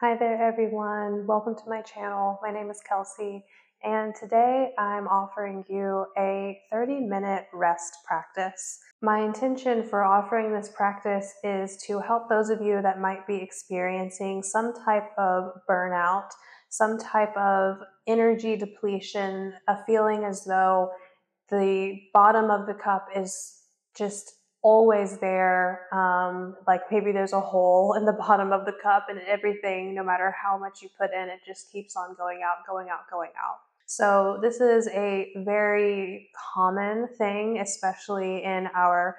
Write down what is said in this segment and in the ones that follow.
Hi there everyone, welcome to my channel. My name is Kelsey and today I'm offering you a 30-minute rest practice. My intention for offering this practice is to help those of you that might be experiencing some type of burnout, some type of energy depletion, a feeling as though the bottom of the cup is just always there, like maybe there's a hole in the bottom of the cup and everything, no matter how much you put in, it just keeps on going out, going out, going out. So this is a very common thing, especially in our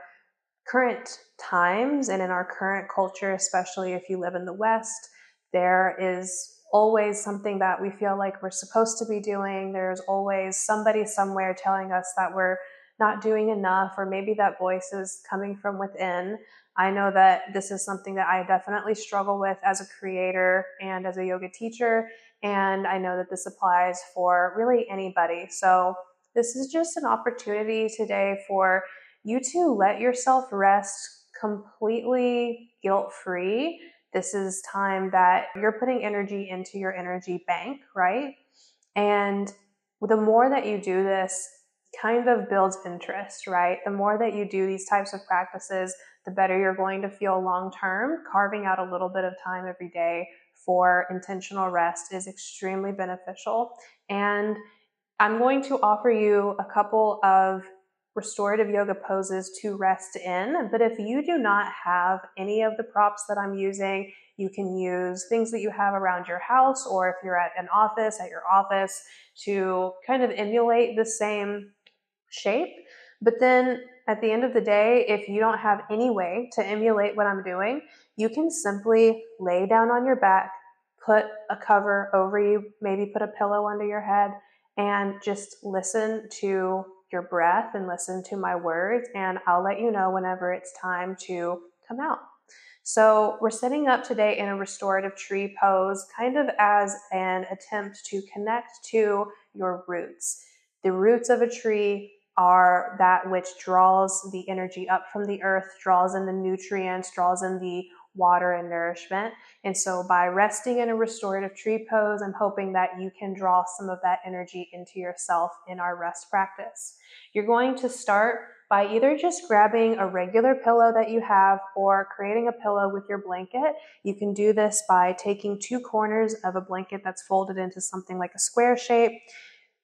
current times and in our current culture, especially if you live in the West. There is always something that we feel like we're supposed to be doing. There's always somebody somewhere telling us that we're not doing enough, or maybe that voice is coming from within. I know that this is something that I definitely struggle with as a creator and as a yoga teacher, and I know that this applies for really anybody. So this is just an opportunity today for you to let yourself rest completely guilt-free. This is time that you're putting energy into your energy bank, right? And the more that you do this, kind of builds interest, right? The more that you do these types of practices, the better you're going to feel long term. Carving out a little bit of time every day for intentional rest is extremely beneficial. And I'm going to offer you a couple of restorative yoga poses to rest in, but if you do not have any of the props that I'm using, you can use things that you have around your house, or if you're at your office, to kind of emulate the same shape. But then at the end of the day, if you don't have any way to emulate what I'm doing, you can simply lay down on your back, put a cover over you, maybe put a pillow under your head, and just listen to your breath and listen to my words, and I'll let you know whenever it's time to come out. So we're sitting up today in a restorative tree pose, kind of as an attempt to connect to your roots. The roots of a tree are that which draws the energy up from the earth, draws in the nutrients, draws in the water and nourishment. And so by resting in a restorative tree pose, I'm hoping that you can draw some of that energy into yourself in our rest practice. You're going to start by either just grabbing a regular pillow that you have or creating a pillow with your blanket. You can do this by taking two corners of a blanket that's folded into something like a square shape,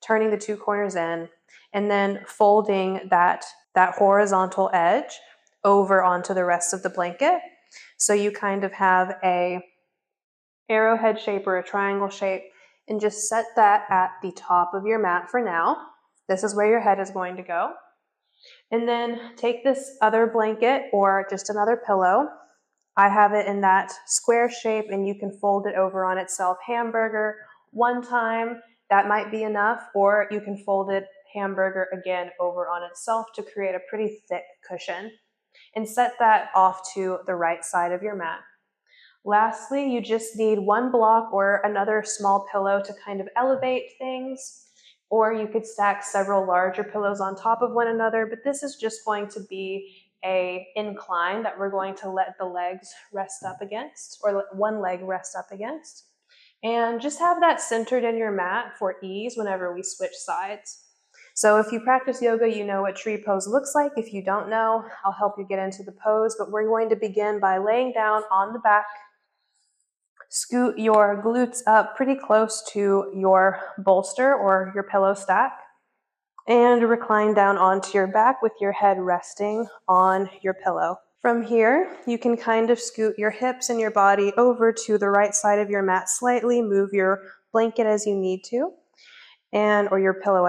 turning the two corners in, and then folding that horizontal edge over onto the rest of the blanket. So you kind of have a arrowhead shape or a triangle shape, and just set that at the top of your mat for now. This is where your head is going to go. And then take this other blanket or just another pillow. I have it in that square shape, and you can fold it over on itself hamburger one time. That might be enough, or you can fold it hamburger again over on itself to create a pretty thick cushion, and set that off to the right side of your mat. Lastly, you just need one block or another small pillow to kind of elevate things, or you could stack several larger pillows on top of one another, but this is just going to be an incline that we're going to let the legs rest up against, or let one leg rest up against. And just have that centered in your mat for ease whenever we switch sides. So if you practice yoga, you know what tree pose looks like. If you don't know, I'll help you get into the pose, but we're going to begin by laying down on the back. Scoot your glutes up pretty close to your bolster or your pillow stack, and recline down onto your back with your head resting on your pillow. From here, you can kind of scoot your hips and your body over to the right side of your mat slightly, move your blanket as you need to, or your pillow,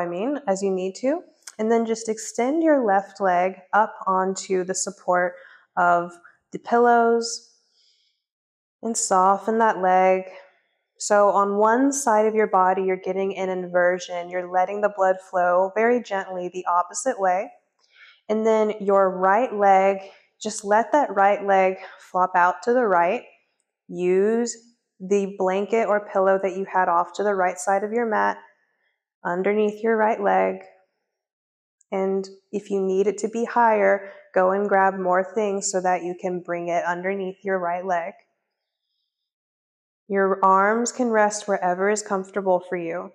as you need to, and then just extend your left leg up onto the support of the pillows and soften that leg. So on one side of your body, you're getting an inversion. You're letting the blood flow very gently the opposite way. And then your right leg, just let that right leg flop out to the right. Use the blanket or pillow that you had off to the right side of your mat underneath your right leg. And if you need it to be higher, go and grab more things so that you can bring it underneath your right leg. Your arms can rest wherever is comfortable for you.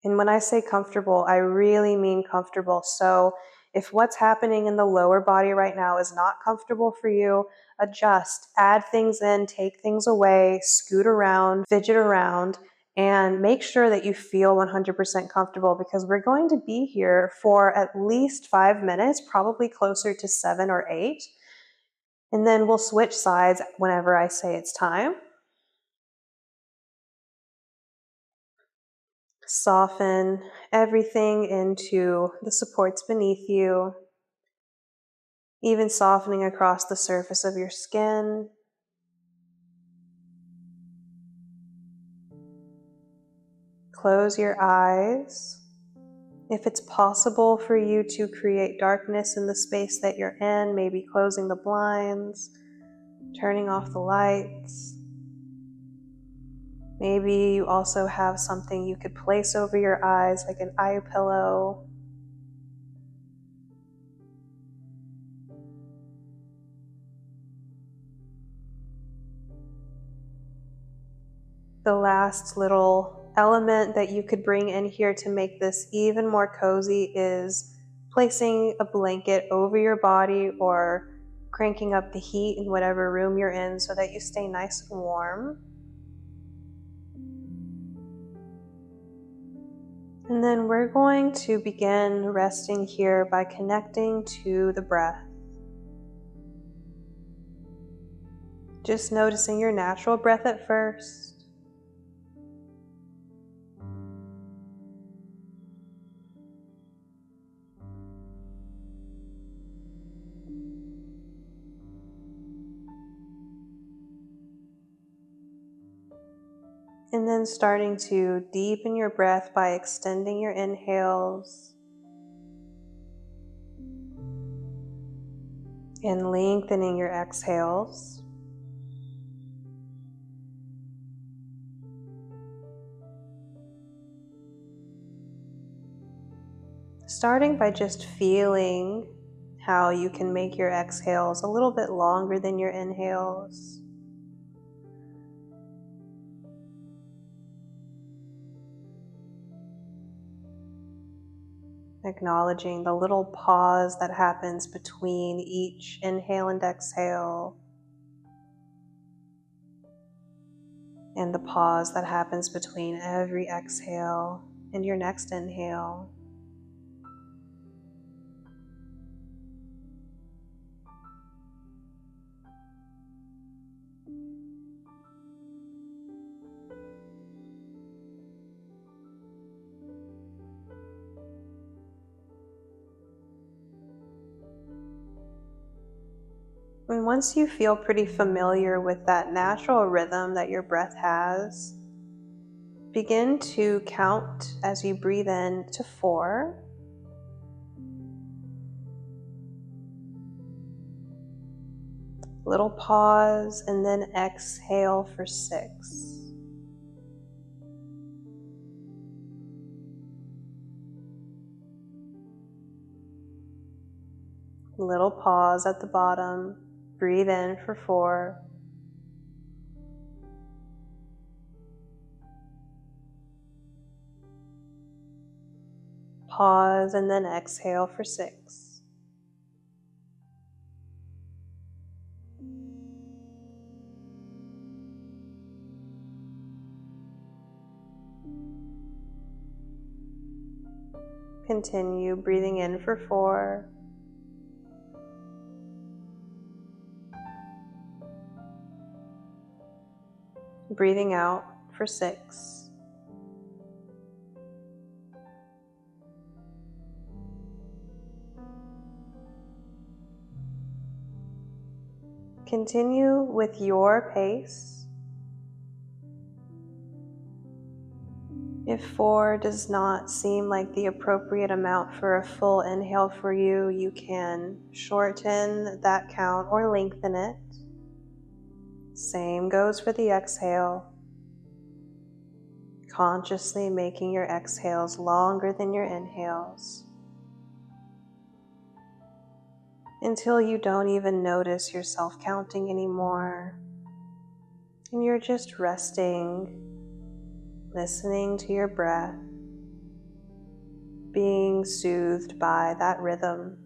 And when I say comfortable, I really mean comfortable. So if what's happening in the lower body right now is not comfortable for you, adjust, add things in, take things away, scoot around, fidget around, and make sure that you feel 100% comfortable, because we're going to be here for at least 5 minutes, probably closer to 7 or 8. And then we'll switch sides whenever I say it's time. Soften everything into the supports beneath you, even softening across the surface of your skin. Close your eyes. If it's possible for you to create darkness in the space that you're in, maybe closing the blinds, turning off the lights. Maybe you also have something you could place over your eyes, like an eye pillow. The last little element that you could bring in here to make this even more cozy is placing a blanket over your body or cranking up the heat in whatever room you're in so that you stay nice and warm. And then we're going to begin resting here by connecting to the breath. Just noticing your natural breath at first. And then starting to deepen your breath by extending your inhales and lengthening your exhales. Starting by just feeling how you can make your exhales a little bit longer than your inhales. Acknowledging the little pause that happens between each inhale and exhale, and the pause that happens between every exhale and your next inhale. And once you feel pretty familiar with that natural rhythm that your breath has, begin to count as you breathe in to 4. Little pause and then exhale for 6. Little pause at the bottom. Breathe in for 4. Pause and then exhale for 6. Continue breathing in for 4. Breathing out for 6. Continue with your pace. If 4 does not seem like the appropriate amount for a full inhale for you, you can shorten that count or lengthen it. Same goes for the exhale. Consciously making your exhales longer than your inhales, until you don't even notice yourself counting anymore. And you're just resting, listening to your breath, being soothed by that rhythm.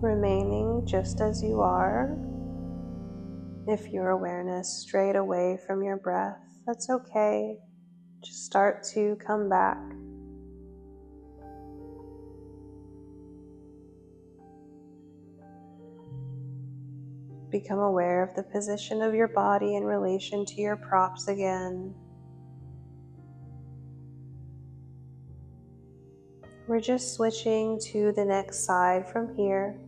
Remaining just as you are. If your awareness strayed away from your breath, that's okay. Just start to come back. Become aware of the position of your body in relation to your props again. We're just switching to the next side from here.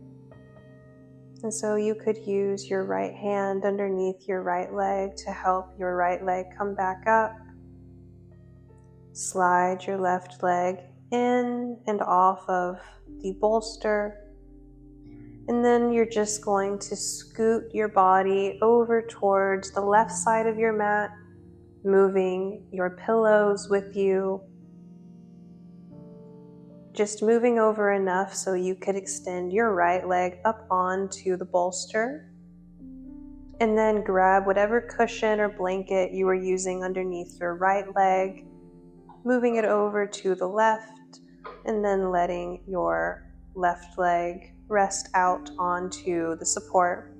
And so you could use your right hand underneath your right leg to help your right leg come back up. Slide your left leg in and off of the bolster. And then you're just going to scoot your body over towards the left side of your mat, moving your pillows with you. Just moving over enough so you could extend your right leg up onto the bolster. And then grab whatever cushion or blanket you were using underneath your right leg, moving it over to the left, and then letting your left leg rest out onto the support,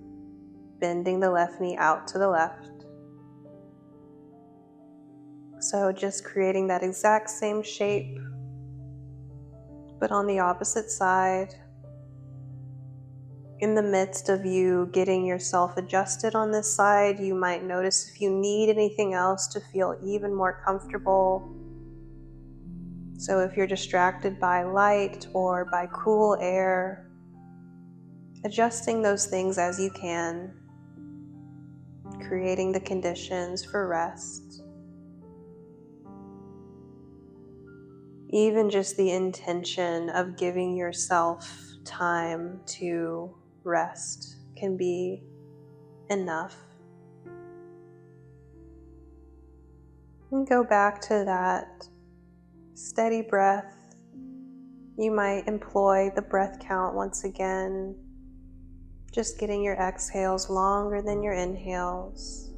bending the left knee out to the left. So just creating that exact same shape, but on the opposite side. In the midst of you getting yourself adjusted on this side, you might notice if you need anything else to feel even more comfortable. So if you're distracted by light or by cool air, adjusting those things as you can, creating the conditions for rest. Even just the intention of giving yourself time to rest can be enough. And go back to that steady breath. You might employ the breath count once again, just getting your exhales longer than your inhales.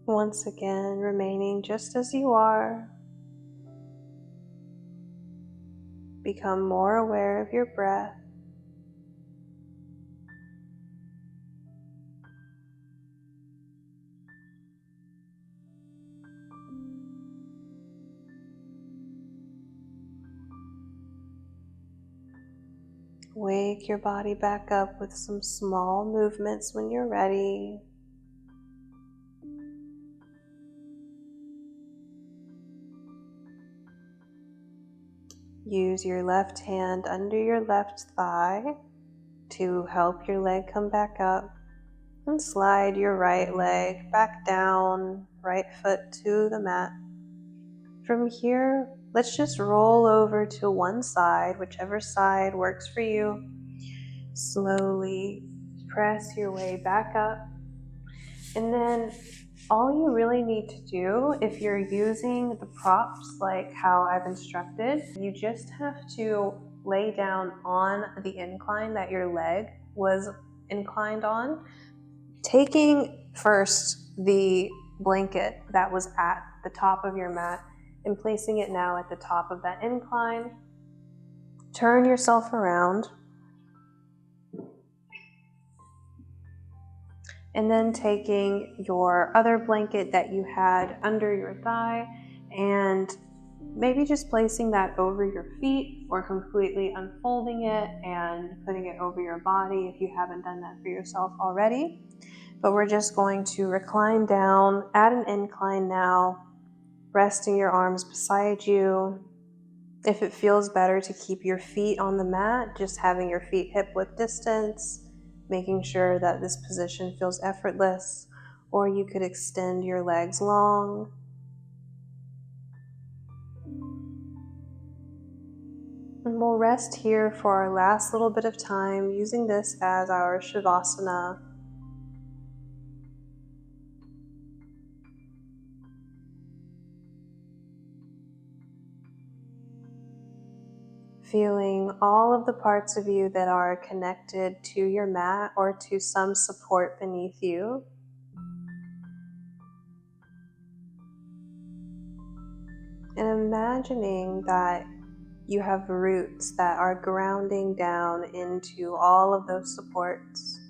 Once again, remaining just as you are. Become more aware of your breath. Wake your body back up with some small movements when you're ready. Use your left hand under your left thigh to help your leg come back up, and slide your right leg back down, right foot to the mat. From here, let's just roll over to one side, whichever side works for you. Slowly press your way back up. And then all you really need to do, if you're using the props like how I've instructed, you just have to lay down on the incline that your leg was inclined on, taking first the blanket that was at the top of your mat and placing it now at the top of that incline. Turn yourself around. And then taking your other blanket that you had under your thigh and maybe just placing that over your feet, or completely unfolding it and putting it over your body if you haven't done that for yourself already. But we're just going to recline down at an incline now, resting your arms beside you. If it feels better to keep your feet on the mat, just having your feet hip-width distance, making sure that this position feels effortless, or you could extend your legs long. And we'll rest here for our last little bit of time, using this as our Shavasana. Feeling all of the parts of you that are connected to your mat or to some support beneath you. And imagining that you have roots that are grounding down into all of those supports.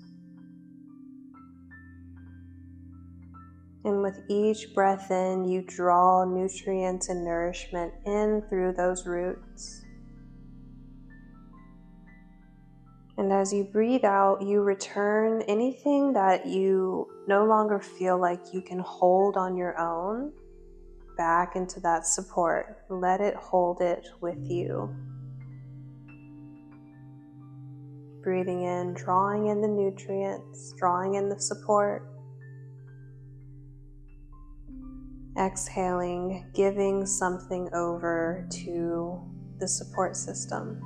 And with each breath in, you draw nutrients and nourishment in through those roots. And as you breathe out, you return anything that you no longer feel like you can hold on your own back into that support. Let it hold it with you. Breathing in, drawing in the nutrients, drawing in the support. Exhaling, giving something over to the support system.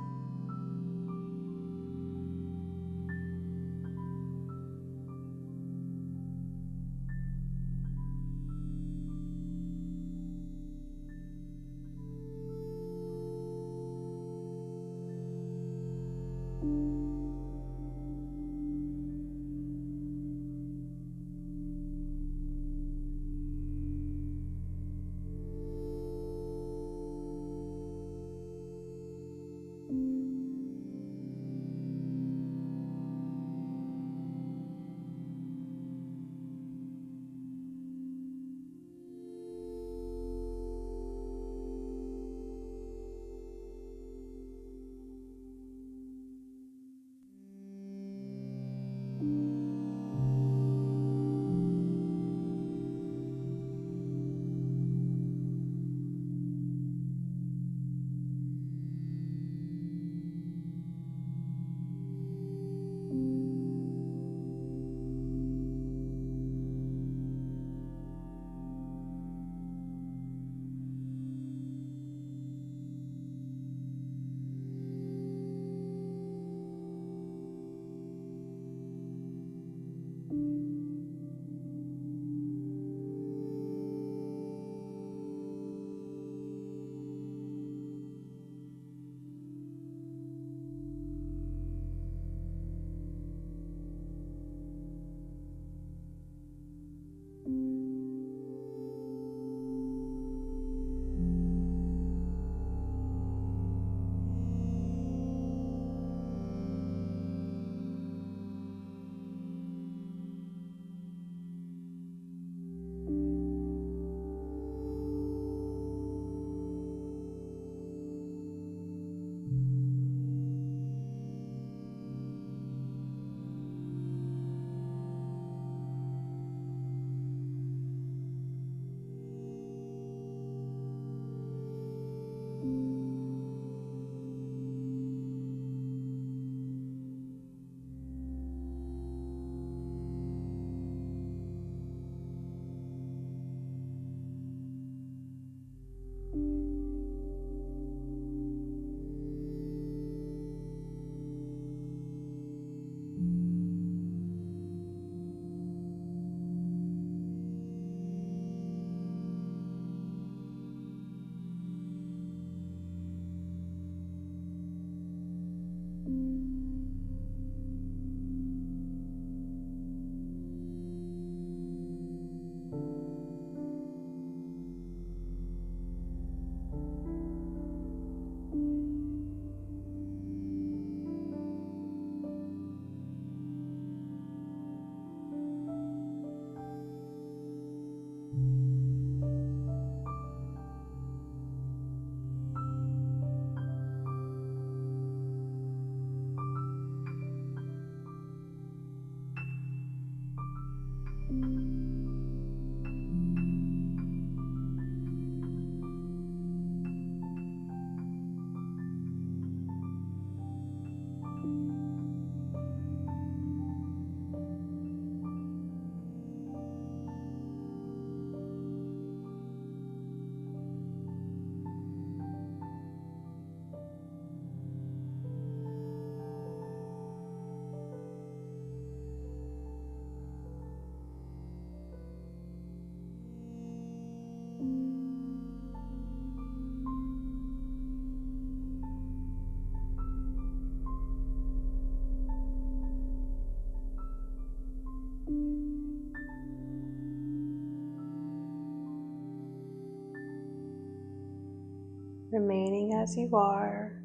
remaining as you are.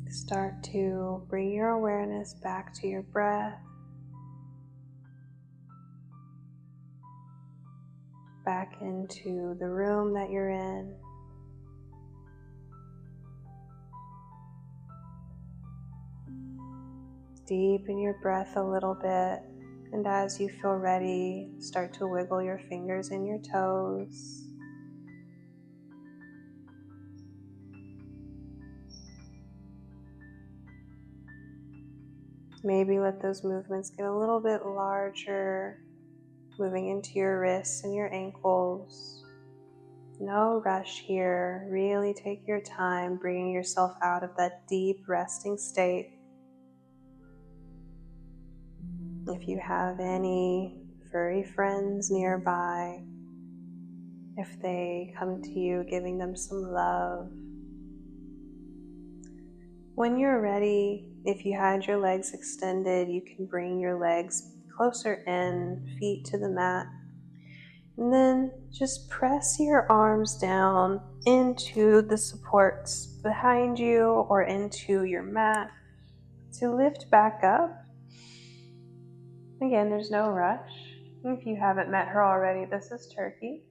Start to bring your awareness back to your breath, back into the room that you're in. Deepen your breath a little bit, and as you feel ready, start to wiggle your fingers and your toes. Maybe let those movements get a little bit larger, moving into your wrists and your ankles. No rush here. Really take your time, bringing yourself out of that deep resting state. If you have any furry friends nearby, if they come to you, giving them some love. When you're ready, if you had your legs extended, you can bring your legs closer in, feet to the mat. And then just press your arms down into the supports behind you or into your mat to lift back up. Again, there's no rush. If you haven't met her already, this is Turkey.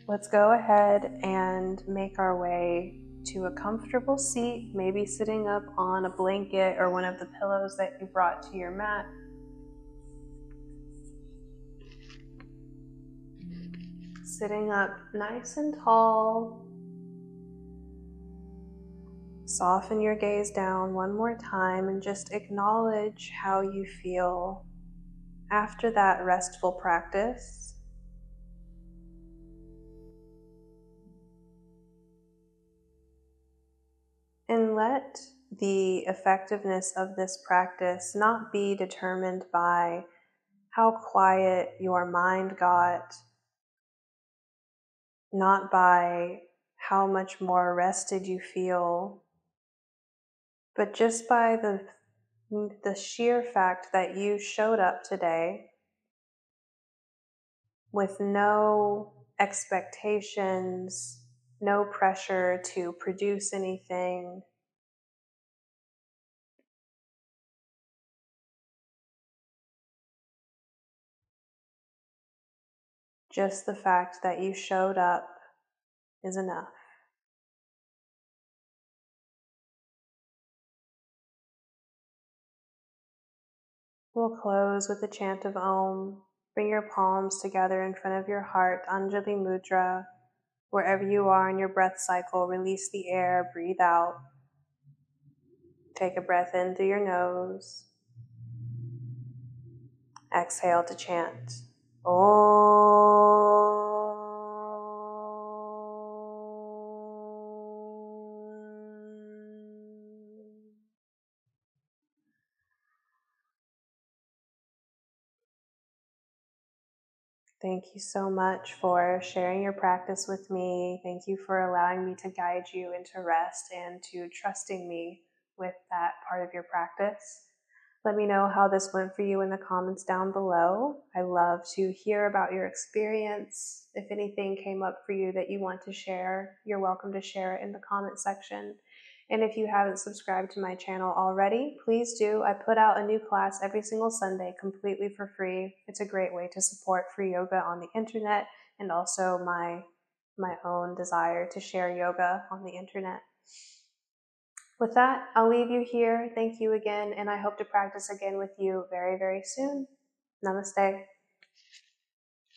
Let's go ahead and make our way to a comfortable seat, maybe sitting up on a blanket or one of the pillows that you brought to your mat. Sitting up nice and tall. Soften your gaze down one more time and just acknowledge how you feel after that restful practice. And let the effectiveness of this practice not be determined by how quiet your mind got, not by how much more rested you feel, but just by the sheer fact that you showed up today with no expectations, no pressure to produce anything. Just the fact that you showed up is enough. We'll close with a chant of Om. Bring your palms together in front of your heart, Anjali Mudra. Wherever you are in your breath cycle, release the air, breathe out. Take a breath in through your nose. Exhale to chant. Om. Thank you so much for sharing your practice with me. Thank you for allowing me to guide you into rest and to trusting me with that part of your practice. Let me know how this went for you in the comments down below. I love to hear about your experience. If anything came up for you that you want to share, you're welcome to share it in the comment section. And if you haven't subscribed to my channel already, please do. I put out a new class every single Sunday completely for free. It's a great way to support free yoga on the internet and also my own desire to share yoga on the internet. With that, I'll leave you here. Thank you again, and I hope to practice again with you very, very soon. Namaste.